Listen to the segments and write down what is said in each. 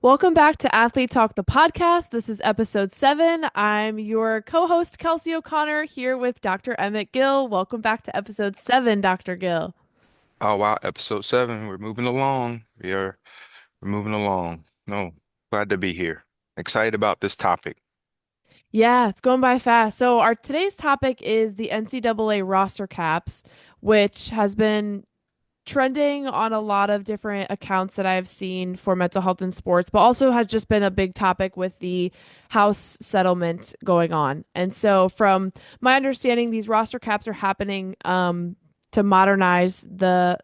Welcome back to Athlete Talk, the podcast. This is episode 7. I'm your co host, Kelsey O'Connor, here with Dr. Emmett Gill. Welcome back to episode 7, Dr. Gill. Oh wow, episode 7. We're moving along. We're moving along. No, glad to be here. Excited about this topic. Yeah, it's going by fast. So, our today's topic is the NCAA roster caps, which has been trending on a lot of different accounts that I've seen for mental health in sports, but also has just been a big topic with the House settlement going on. And so, from my understanding, these roster caps are happening to modernize the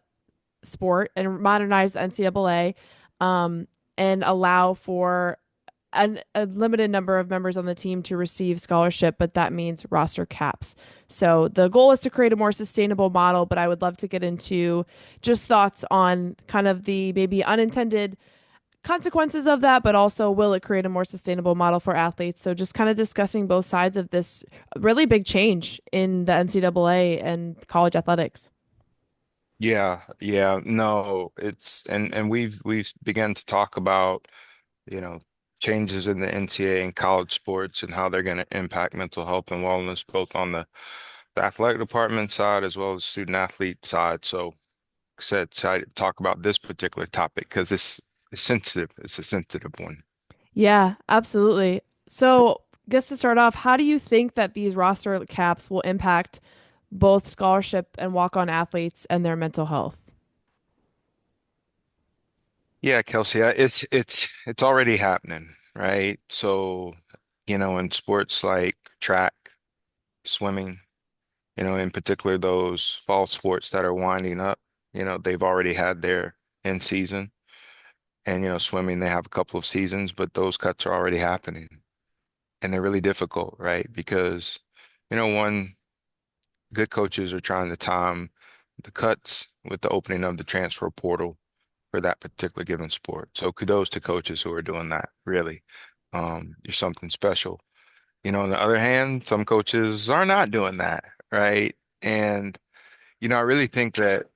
sport and modernize the NCAA and allow for a limited number of members on the team to receive scholarship, but that means roster caps. So the goal is to create a more sustainable model, but I would love to get into just thoughts on kind of the maybe unintended consequences of that, but also will it create a more sustainable model for athletes? So just kind of discussing both sides of this really big change in the NCAA and college athletics. Yeah, no, it's and we've begun to talk about, you know, changes in the NCAA and college sports and how they're going to impact mental health and wellness, both on the athletic department side as well as student athlete side. So, like I said, excited to talk about this particular topic because it's sensitive. It's a sensitive one. Yeah, absolutely. So, guess to start off, how do you think that these roster caps will impact both scholarship and walk-on athletes and their mental health? Yeah, Kelsey, it's already happening, right? So, in sports like track, swimming, in particular those fall sports that are winding up, they've already had their in season. And, swimming, they have a couple of seasons, but those cuts are already happening. And they're really difficult, right? Because, one, good coaches are trying to time the cuts with the opening of the transfer portal for that particular given sport. So kudos to coaches who are doing that, really. You're something special. On the other hand, some coaches are not doing that, right? And, I really think that,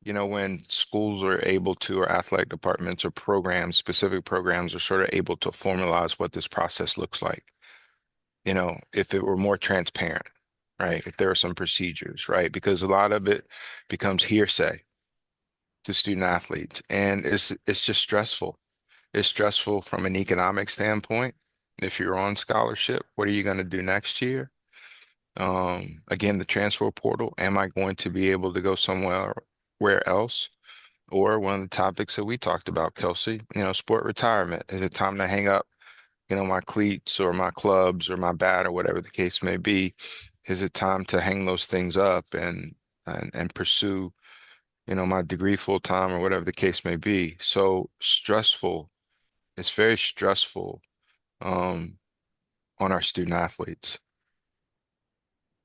when schools are able to, or athletic departments or programs, specific programs are sort of able to formalize what this process looks like. If it were more transparent, right? If there are some procedures, right? Because a lot of it becomes hearsay to student athletes, and it's just stressful. It's stressful from an economic standpoint. If you're on scholarship, what are you going to do next year? Again, the transfer portal, am I going to be able to go somewhere where else? Or one of the topics that we talked about, Kelsey, sport retirement. Is it time to hang up, my cleats or my clubs or my bat or whatever the case may be? Is it time to hang those things up and pursue, my degree full time or whatever the case may be? So stressful. It's very stressful um, on our student athletes.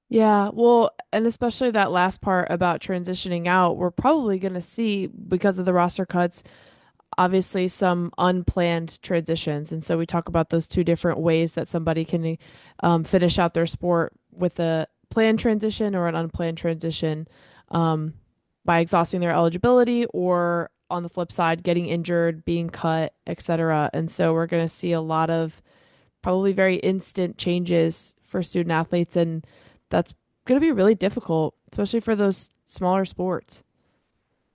Yeah, well, and especially that last part about transitioning out, we're probably going to see because of the roster cuts, obviously some unplanned transitions. And so we talk about those two different ways that somebody can finish out their sport with a planned transition or an unplanned transition um, by exhausting their eligibility or on the flip side, getting injured, being cut, etc. And so we're going to see a lot of probably very instant changes for student athletes. And that's going to be really difficult, especially for those smaller sports.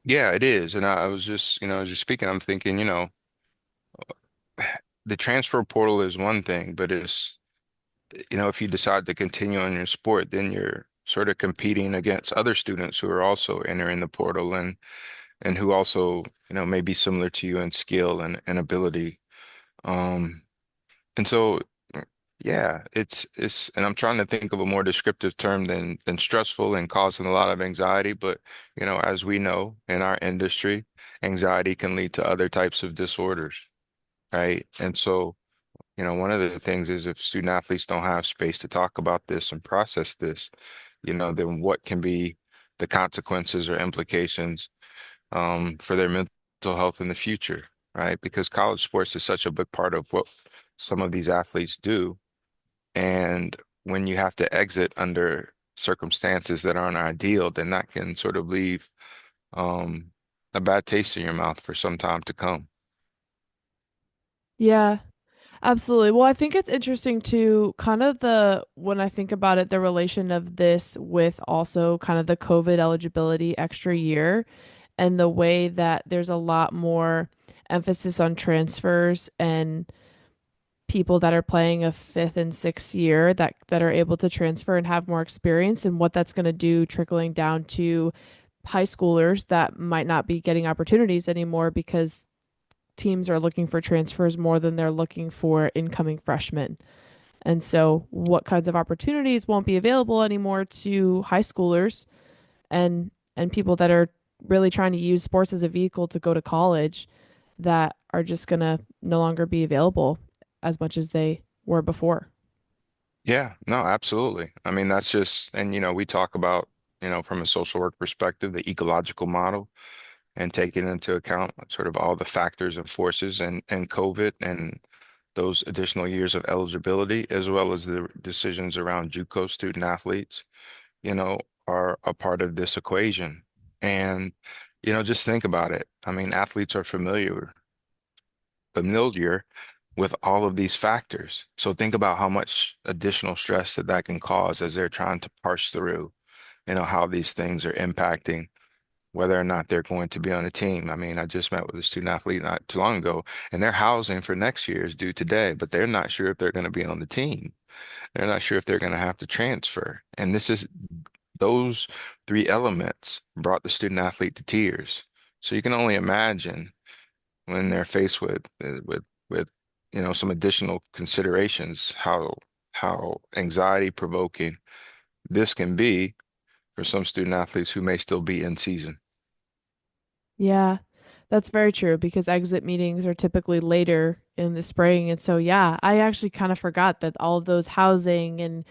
Yeah, it is. And I was just, as you're speaking, I'm thinking, the transfer portal is one thing, but if you decide to continue on your sport, then you're sort of competing against other students who are also entering the portal and who also, may be similar to you in skill and ability. Um, and so yeah, and I'm trying to think of a more descriptive term than stressful and causing a lot of anxiety, but as we know in our industry, anxiety can lead to other types of disorders, right? And so, one of the things is if student athletes don't have space to talk about this and process this, then what can be the consequences or implications for their mental health in the future, right? Because college sports is such a big part of what some of these athletes do. And when you have to exit under circumstances that aren't ideal, then that can sort of leave um, a bad taste in your mouth for some time to come. Yeah, absolutely. Well, I think it's interesting to kind of when I think about it, the relation of this with also kind of the COVID eligibility extra year and the way that there's a lot more emphasis on transfers and people that are playing a fifth and sixth year that are able to transfer and have more experience and what that's going to do trickling down to high schoolers that might not be getting opportunities anymore because teams are looking for transfers more than they're looking for incoming freshmen. And so what kinds of opportunities won't be available anymore to high schoolers and people that are really trying to use sports as a vehicle to go to college that are just going to no longer be available as much as they were before. Yeah, no, absolutely. I mean, that's just, and we talk about, from a social work perspective, the ecological model and taking into account sort of all the factors and forces and COVID and those additional years of eligibility, as well as the decisions around JUCO student athletes, you know, are a part of this equation. And, just think about it. I mean, athletes are familiar with all of these factors. So think about how much additional stress that can cause as they're trying to parse through, how these things are impacting whether or not they're going to be on a team. I mean, I just met with a student athlete not too long ago, and their housing for next year is due today, but they're not sure if they're going to be on the team. They're not sure if they're going to have to transfer. And those three elements brought the student athlete to tears. So you can only imagine when they're faced with some additional considerations, how anxiety provoking this can be for some student athletes who may still be in season. Yeah, that's very true because exit meetings are typically later in the spring. And so, yeah, I actually kind of forgot that all of those housing and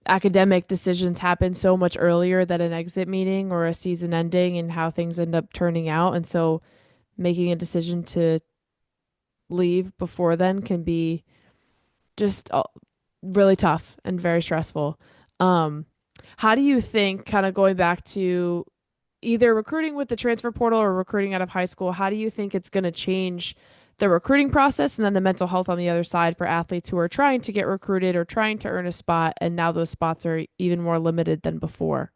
academic decisions happen so much earlier than an exit meeting or a season ending and how things end up turning out. And so, making a decision to leave before then can be just really tough and very stressful. Um, how do you think, kind of going back to either recruiting with the transfer portal or recruiting out of high school, how do you think it's going to change the recruiting process and then the mental health on the other side for athletes who are trying to get recruited or trying to earn a spot and now those spots are even more limited than before?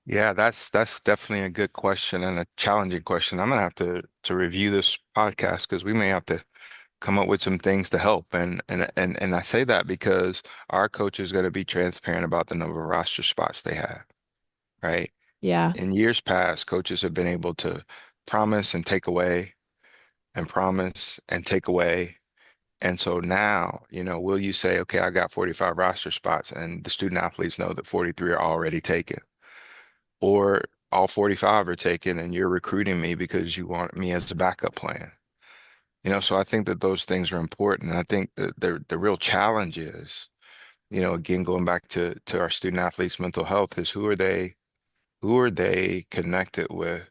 Yeah, that's definitely a good question and a challenging question. I'm gonna have to review this podcast because we may have to come up with some things to help. And I say that because our coach is going to be transparent about the number of roster spots they have, right? Yeah. In years past, coaches have been able to promise and take away and promise and take away. And so now, will you say, okay, I got 45 roster spots and the student athletes know that 43 are already taken? Or all 45 are taken and you're recruiting me because you want me as a backup plan. So I think that those things are important. And I think that the real challenge is, again, going back to our student athletes' mental health is who are they connected with,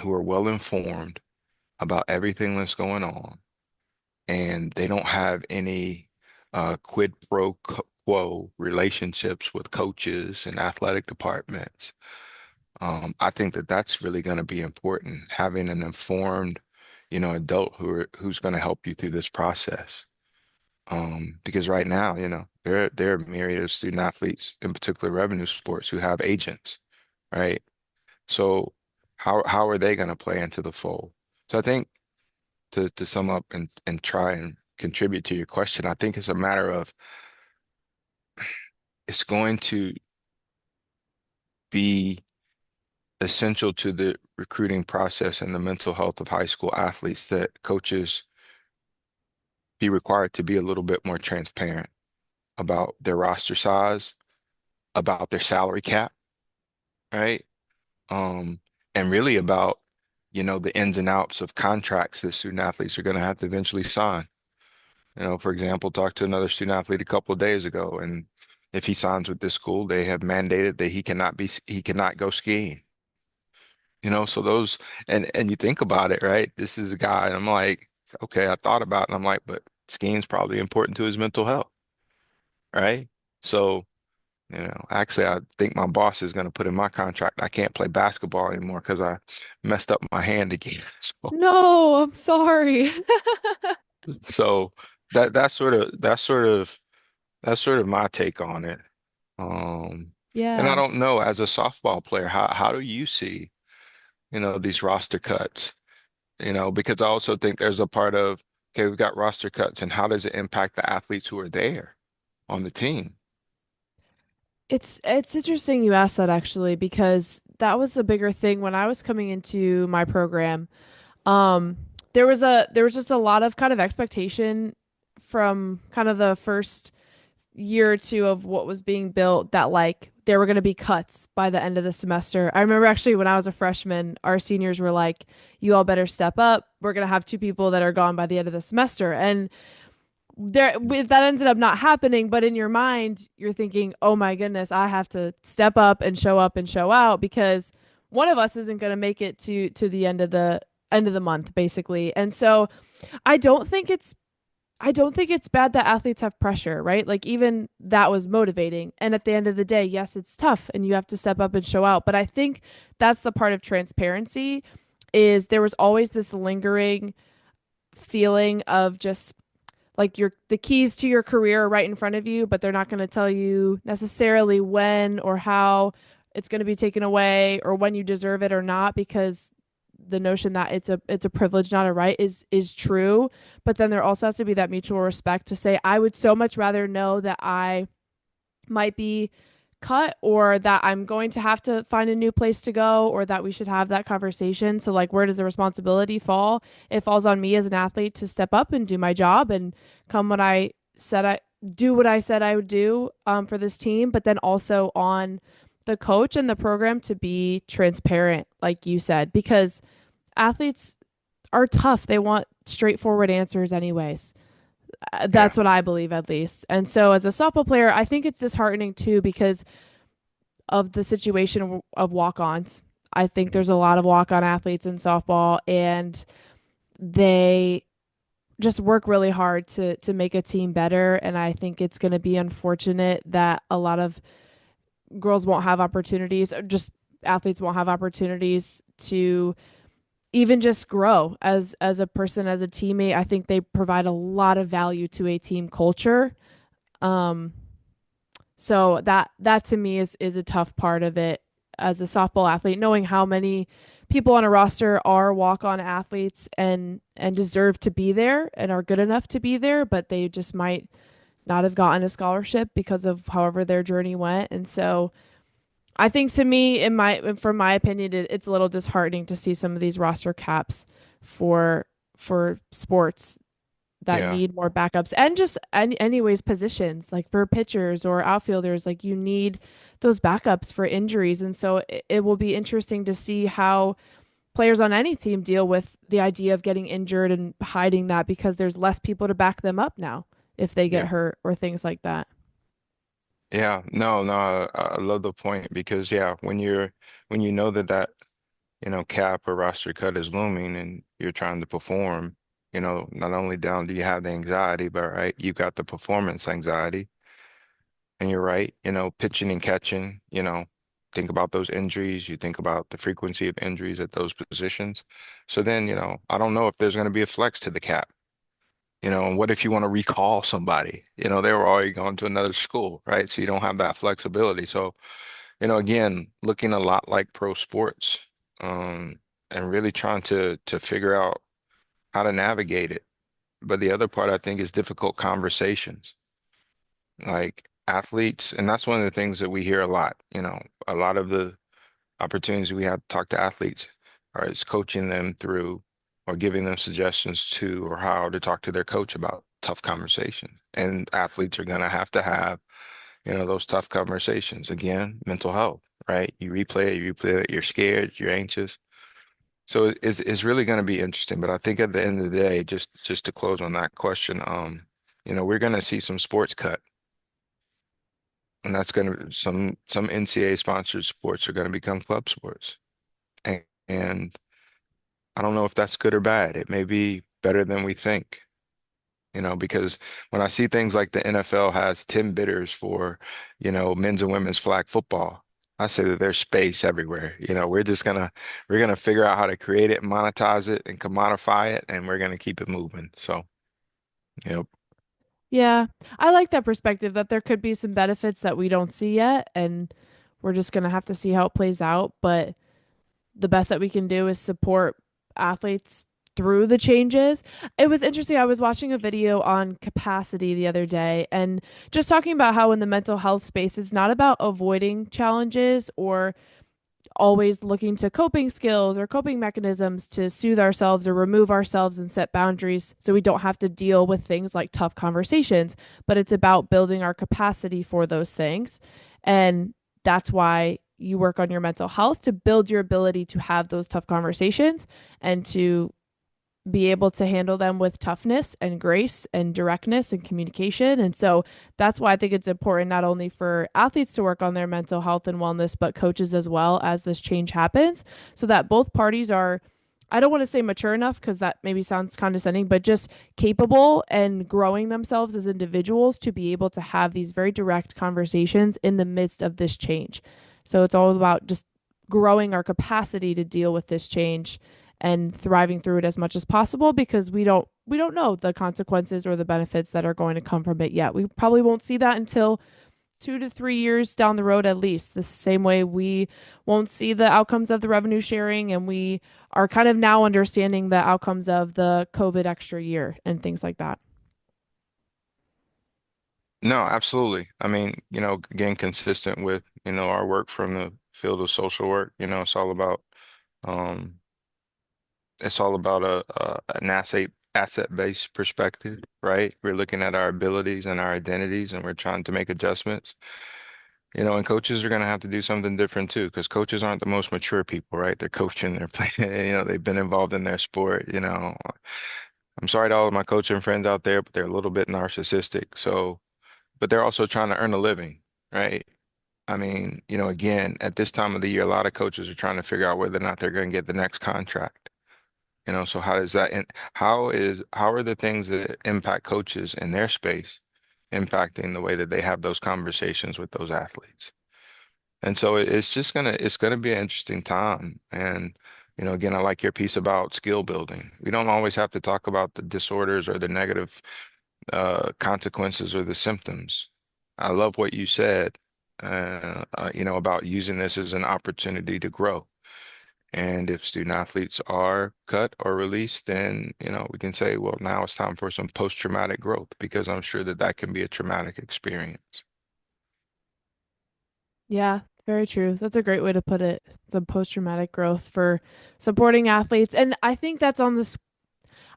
who are well informed about everything that's going on, and they don't have any quid pro quo relationships with coaches and athletic departments. I think that that's really going to be important, having an informed, adult who's going to help you through this process. Because right now, there are myriad of student athletes, in particular revenue sports, who have agents, right? So how are they going to play into the fold? So I think to sum up and try and contribute to your question, I think it's a matter of it's going to be essential to the recruiting process and the mental health of high school athletes that coaches be required to be a little bit more transparent about their roster size, about their salary cap, right? Um, and really about, the ins and outs of contracts that student athletes are going to have to eventually sign. For example, talked to another student athlete a couple of days ago, and if he signs with this school, they have mandated that he cannot go skiing. So those and you think about it, right? This is a guy, and I'm like, okay, I thought about it, and I'm like, but skiing's probably important to his mental health, right? So, Actually, I think my boss is going to put in my contract I can't play basketball anymore because I messed up my hand again. So, No, I'm sorry. so that's sort of my take on it. Um, and I Yeah. don't know, as a softball player, how do you see, these roster cuts? Because I also think there's a part of, okay, we've got roster cuts, and how does it impact the athletes who are there on the team? It's interesting you asked that actually because that was a bigger thing when I was coming into my program. Um, there was just a lot of kind of expectation from kind of the first year or two of what was being built that like there were going to be cuts by the end of the semester. I remember actually when I was a freshman, our seniors were like, "You all better step up. We're going to have two people that are gone by the end of the semester." And that ended up not happening, but in your mind you're thinking, oh my goodness, I have to step up and show out because one of us isn't going to make it to the end of the month basically. And so i don't think it's I don't think it's bad that athletes have pressure, right? Like even that was motivating, and at the end of the day, yes, it's tough and you have to step up and show out, but I think that's the part of transparency is there was always this lingering feeling of just like the keys to your career are right in front of you, but they're not going to tell you necessarily when or how it's going to be taken away or when you deserve it or not because the notion that it's a privilege not a right is true, but then there also has to be that mutual respect to say I would so much rather know that I might be cut or that I'm going to have to find a new place to go or that we should have that conversation. So like where does the responsibility fall? It falls on me as an athlete to step up and do my job and come when I said I do what I said I would do for this team, but then also on the coach and the program to be transparent, like you said, because athletes are tough. They want straightforward answers anyways. Yeah. That's what I believe at least. And so as a softball player, I think it's disheartening too because of the situation of walk-ons. I think Mhm. there's a lot of walk-on athletes in softball and they just work really hard to make a team better, and I think it's going to be unfortunate that a lot of girls won't have opportunities, or just athletes won't have opportunities to even just grow as a person, as a teammate. I think they provide a lot of value to a team culture. Um, so that to me is a tough part of it as a softball athlete, knowing how many people on a roster are walk-on athletes and deserve to be there and are good enough to be there, but they just might not have gotten a scholarship because of however their journey went. And so I think to me, in my from my opinion, it's a little disheartening to see some of these roster caps for for sports that Yeah. need more backups and just anyways positions like for pitchers or outfielders, like you need those backups for injuries. And so it will be interesting to see how players on any team deal with the idea of getting injured and hiding that because there's less people to back them up now if they get Yeah. hurt or things like that. Yeah. No, no, I love the point because yeah, when you know that cap or roster cut is looming and you're trying to perform, not only down do you have the anxiety, but right, you've got the performance anxiety. And you're right, pitching and catching, think about those injuries, you think about the frequency of injuries at those positions. So then, I don't know if there's going to be a flex to the cap. And what if you want to recall somebody? They were already going to another school, right? So you don't have that flexibility. So, again, looking a lot like pro sports, um, and really trying to figure out how to navigate it. But the other part I think is difficult conversations. Like athletes, and that's one of the things that we hear a lot. A lot of the opportunities we have to talk to athletes are is coaching them through or giving them suggestions to or how to talk to their coach about tough conversations. And athletes are going to have, those tough conversations. Again, mental health, right? You replay it, you're scared, you're anxious. So it's really going to be interesting. But I think at the end of the day, just to close on that question, we're going to see some sports cut. And that's going to some NCAA sponsored sports are going to become club sports. And I don't know if that's good or bad. It may be better than we think. because when I see things like the NFL has 10 bidders for, men's and women's flag football, I say that there's space everywhere. We're gonna figure out how to create it, monetize it, and commodify it, and we're gonna keep it moving. So, yep. Yeah, I like that perspective that there could be some benefits that we don't see yet, and we're just gonna have to see how it plays out. But the best that we can do is support athletes through the changes. It was interesting. I was watching a video on capacity the other day and just talking about how in the mental health space, it's not about avoiding challenges or always looking to coping skills or coping mechanisms to soothe ourselves or remove ourselves and set boundaries so we don't have to deal with things like tough conversations, but it's about building our capacity for those things. And that's why you work on your mental health to build your ability to have those tough conversations and to be able to handle them with toughness and grace and directness and communication. And so that's why I think it's important not only for athletes to work on their mental health and wellness, but coaches as well as this change happens, so that both parties are, I don't want to say mature enough because that maybe sounds condescending, but just capable and growing themselves as individuals to be able to have these very direct conversations in the midst of this change. So it's all about just growing our capacity to deal with this change and thriving through it as much as possible because we don't know the consequences or the benefits that are going to come from it yet. We probably won't see that until 2 to 3 years down the road at least. The same way we won't see the outcomes of the revenue sharing, and we are kind of now understanding the outcomes of the COVID extra year and things like that. No, absolutely. I mean, again, consistent with, our work from the field of social work, um, it's all about an asset-based perspective, right? We're looking at our abilities and our identities, and we're trying to make adjustments. And coaches are going to have to do something different too, because coaches aren't the most mature people, right? They're coaching, they're playing, they've been involved in their sport. I'm sorry to all of my coaching friends out there, but they're a little bit narcissistic. So, but they're also trying to earn a living, right? I mean, again, at this time of the year, a lot of coaches are trying to figure out whether or not they're going to get the next contract. So how does that, and how are the things that impact coaches in their space impacting the way that they have those conversations with those athletes? And so it's gonna be an interesting time. And again, I like your piece about skill building. We don't always have to talk about the disorders or the negative consequences or the symptoms. I love what you said, about using this as an opportunity to grow. And if student athletes are cut or released, then, we can say, well, now it's time for some post-traumatic growth because I'm sure that that can be a traumatic experience. Yeah, very true. That's a great way to put it. Some post-traumatic growth for supporting athletes. And I think that's on this,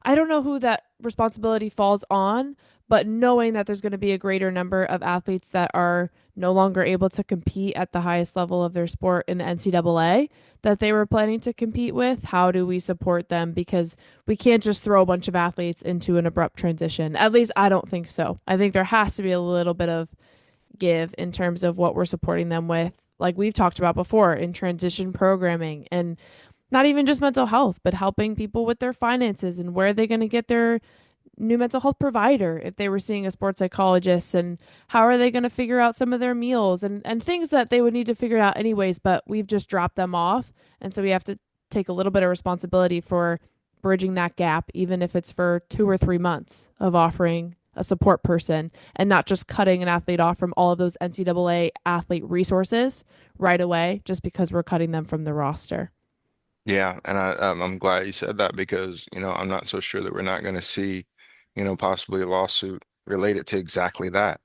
I don't know who that responsibility falls on, but knowing that there's going to be a greater number of athletes that are no longer able to compete at the highest level of their sport in the NCAA that they were planning to compete with, how do we support them? Because we can't just throw a bunch of athletes into an abrupt transition. At least I don't think so. I think there has to be a little bit of give in terms of what we're supporting them with, like we've talked about before, in transition programming and not even just mental health, but helping people with their finances and where are they going to get their new mental health provider if they were seeing a sports psychologist, and how are they going to figure out some of their meals and things that they would need to figure out anyways, but we've just dropped them off. And so we have to take a little bit of responsibility for bridging that gap, even if it's for 2 or 3 months of offering a support person and not just cutting an athlete off from all of those NCAA athlete resources right away just because we're cutting them from the roster. Yeah, and I'm glad you said that because, I'm not so sure that we're not going to see, possibly a lawsuit related to exactly that.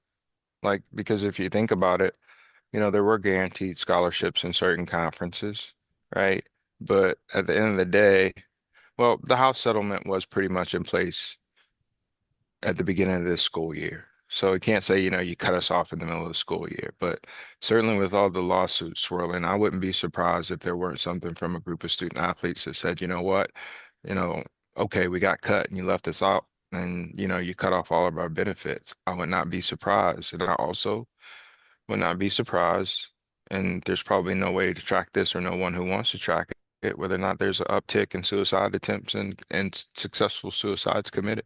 Like, because if you think about it, there were guaranteed scholarships in certain conferences, right? But at the end of the day, well, the House settlement was pretty much in place at the beginning of this school year. So we can't say, you cut us off in the middle of the school year. But certainly with all the lawsuits swirling, I wouldn't be surprised if there weren't something from a group of student athletes that said, you know what, you know, okay, we got cut and you left us out and, you cut off all of our benefits. I would not be surprised. And I also would not be surprised. And there's probably no way to track this or no one who wants to track it, whether or not there's an uptick in suicide attempts and successful suicides committed.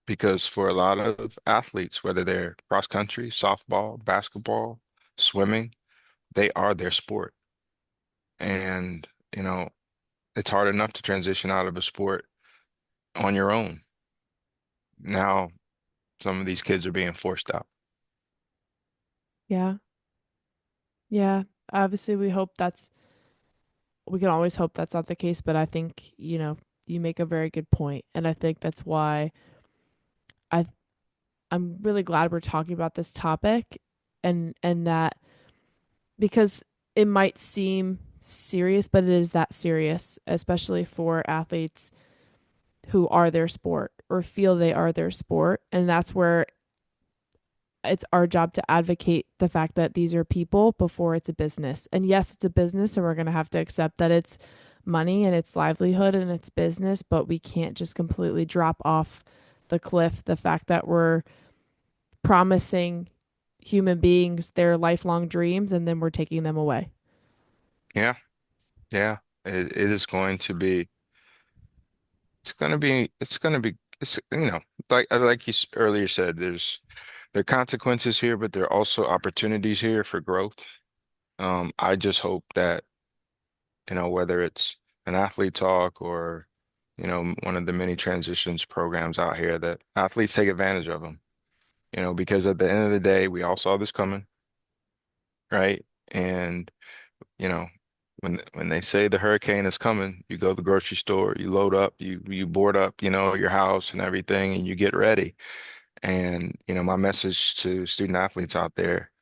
because for a lot of athletes, whether they're cross country, softball, basketball, swimming, they are their sport. And, it's hard enough to transition out of a sport on your own. Now, some of these kids are being forced out. Yeah. Yeah. Obviously, we can always hope that's not the case, but I think, you make a very good point. And I think that's why I I'm really glad we're talking about this topic and that because it might seem serious, but it is that serious, especially for athletes who are their sport or feel they are their sport. And that's where it's our job to advocate the fact that these are people before it's a business. And yes, it's a business, and we're going to have to accept that it's money and it's livelihood and it's business, but we can't just completely drop off the cliff the fact that we're promising human beings their lifelong dreams and then we're taking them away. Yeah, yeah. It is going to be, it's, like you earlier said, there are consequences here, but there are also opportunities here for growth. I just hope that, whether it's an athlete talk or, one of the many transitions programs out here, that athletes take advantage of them, because at the end of the day, we all saw this coming, right? And, you know, when they say the hurricane is coming, you go to the grocery store, you load up, you board up, your house and everything, and you get ready. And, my message to student athletes out there,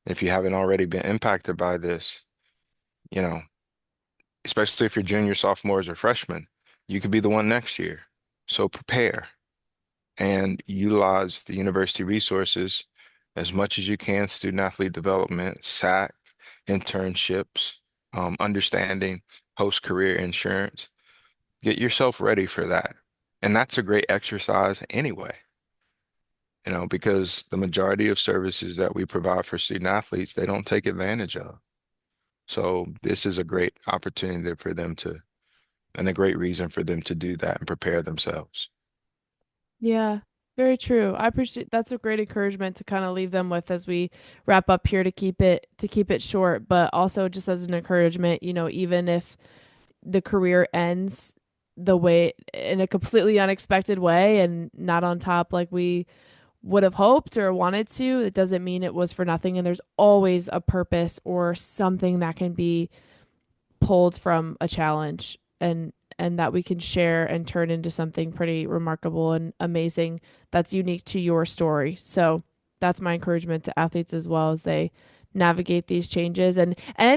if you haven't already been impacted by this, you know, especially if you're junior, sophomores, or freshmen, you could be the one next year. So prepare and utilize the university resources as much as you can, student athlete development, SAC, internships, understanding post-career insurance. Get yourself ready for that. And that's a great exercise anyway, because the majority of services that we provide for student athletes, they don't take advantage of. So this is a great opportunity for them to, and a great reason for them to do that and prepare themselves. Yeah, very true. I appreciate that's a great encouragement to kind of leave them with as we wrap up here to keep it short, but also just as an encouragement, even if the career ends the way in a completely unexpected way and not on top like we would have hoped or wanted to, it doesn't mean it was for nothing. And there's always a purpose or something that can be pulled from a challenge and that we can share and turn into something pretty remarkable and amazing that's unique to your story. So that's my encouragement to athletes as well as they navigate these changes and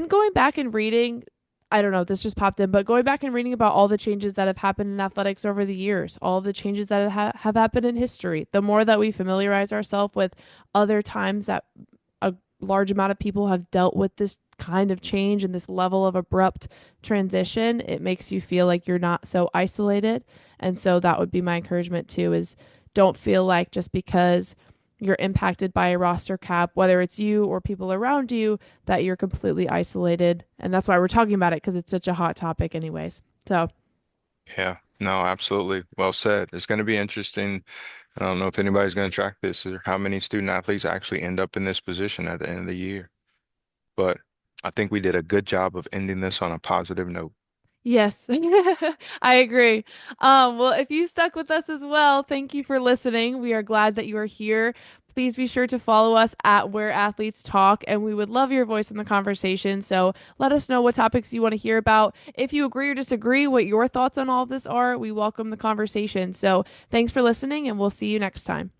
going back and reading. I don't know, this just popped in, but going back and reading about all the changes that have happened in athletics over the years, all the changes that have happened in history, the more that we familiarize ourselves with other times that a large amount of people have dealt with this kind of change and this level of abrupt transition, it makes you feel like you're not so isolated. And so that would be my encouragement too is don't feel like just because you're impacted by a roster cap, whether it's you or people around you, that you're completely isolated. And that's why we're talking about it because it's such a hot topic anyways. So, Yeah, no, absolutely. Well said. It's going to be interesting. I don't know if anybody's going to track this or how many student athletes actually end up in this position at the end of the year. But I think we did a good job of ending this on a positive note. yes, I agree. Well, if you stuck with us as well, thank you for listening. We are glad that you are here. Please be sure to follow us at Where Athletes Talk, and we would love your voice in the conversation. So let us know what topics you want to hear about. If you agree or disagree, what your thoughts on all of this are, we welcome the conversation. So thanks for listening, and we'll see you next time.